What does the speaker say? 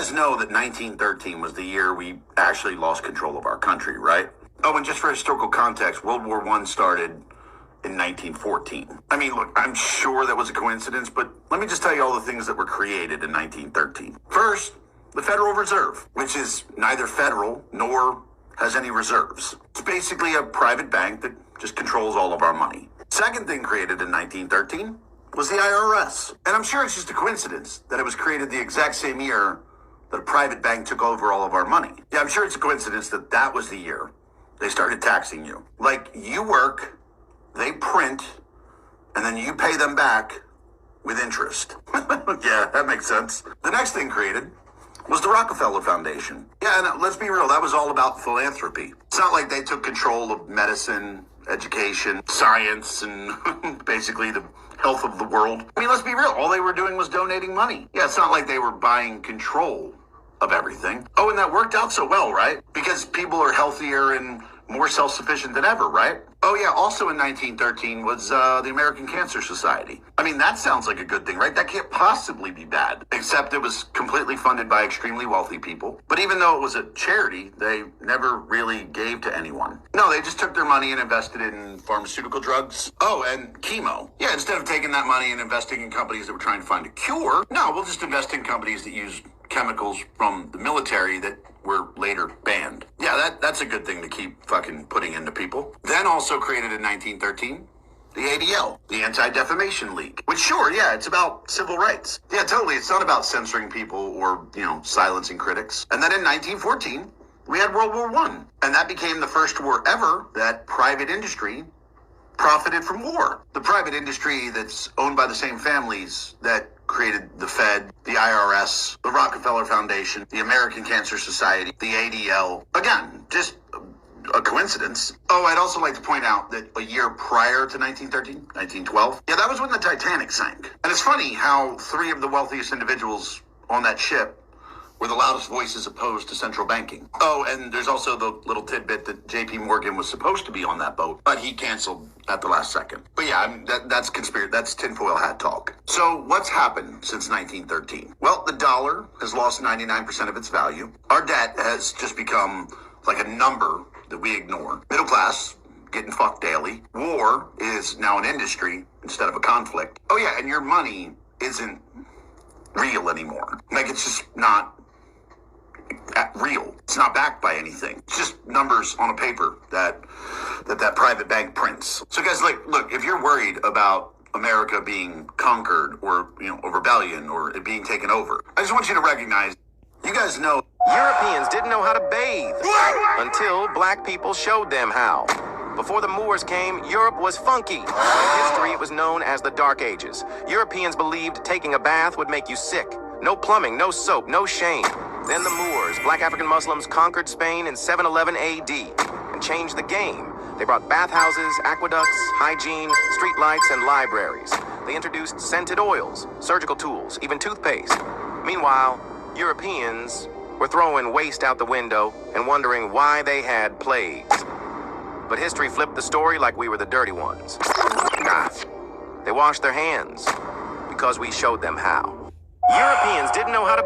guys know that 1913 was the year we actually lost control of our country, right? Oh, and just for historical context, World War I started in 1914. I mean, look, I'm sure that was a coincidence, but let me just tell you all the things that were created in 1913. First, the Federal Reserve, which is neither federal nor has any reserves. It's basically a private bank that just controls all of our money. Second thing created in 1913 was the IRS. And I'm sure it's just a coincidence that it was created the exact same year that a private bank took over all of our money. Yeah, I'm sure it's a coincidence that that was the year they started taxing you. Like, you work, they print, and then you pay them back with interest. Yeah, that makes sense. The next thing created was the Rockefeller Foundation. Yeah, and let's be real, that was all about philanthropy. It's not like they took control of medicine, education, science, and basically the health of the world. I mean, let's be real, all they were doing was donating money. Yeah, it's not like they were buying control of everything. Oh, and that worked out so well, right? Because people are healthier and more self-sufficient than ever, right? Oh yeah, also in 1913 was the American Cancer Society. I mean, that sounds like a good thing, right? That can't possibly be bad, except it was completely funded by extremely wealthy people. But even though it was a charity, they never really gave to anyone. No, they just took their money and invested in pharmaceutical drugs. Oh, and chemo. Yeah, instead of taking that money and investing in companies that were trying to find a cure, no, we'll just invest in companies that use chemicals from the military that were later banned. Yeah, that's a good thing to keep fucking putting into people. Then also created in 1913, the ADL, the Anti-Defamation League. Which, sure, yeah, it's about civil rights. Yeah, totally, it's not about censoring people or, silencing critics. And then in 1914, we had World War I. And that became the first war ever that private industry profited from war. The private industry that's owned by the same families that created the Fed, the IRS, the Rockefeller Foundation, the American Cancer Society, the ADL. Again, just a coincidence. Oh, I'd also like to point out that a year prior to 1913, 1912, yeah, that was when the Titanic sank. And it's funny how three of the wealthiest individuals on that ship were the loudest voices opposed to central banking. Oh, and there's also the little tidbit that J.P. Morgan was supposed to be on that boat, but he canceled at the last second. But yeah, that's conspiracy. That's tinfoil hat talk. So what's happened since 1913? Well, the dollar has lost 99% of its value. Our debt has just become like a number that we ignore. Middle class getting fucked daily. War is now an industry instead of a conflict. Oh yeah, and your money isn't real anymore. Like, it's just not real. It's not backed by anything. It's just numbers on a paper that private bank prints. So guys, look, if you're worried about America being conquered or, a rebellion or it being taken over, I just want you to recognize, you guys know Europeans didn't know how to bathe until black people showed them how. Before the Moors came, Europe was funky. In history, it was known as the Dark Ages. Europeans believed taking a bath would make you sick. No plumbing, no soap, no shame. Then the Moors, black African Muslims, conquered Spain in 711 AD and changed the game. They brought bathhouses, aqueducts, hygiene, streetlights, and libraries. They introduced scented oils, surgical tools, even toothpaste. Meanwhile, Europeans were throwing waste out the window and wondering why they had plagues. But history flipped the story like we were the dirty ones. Nah, they washed their hands because we showed them how. Europeans didn't know how to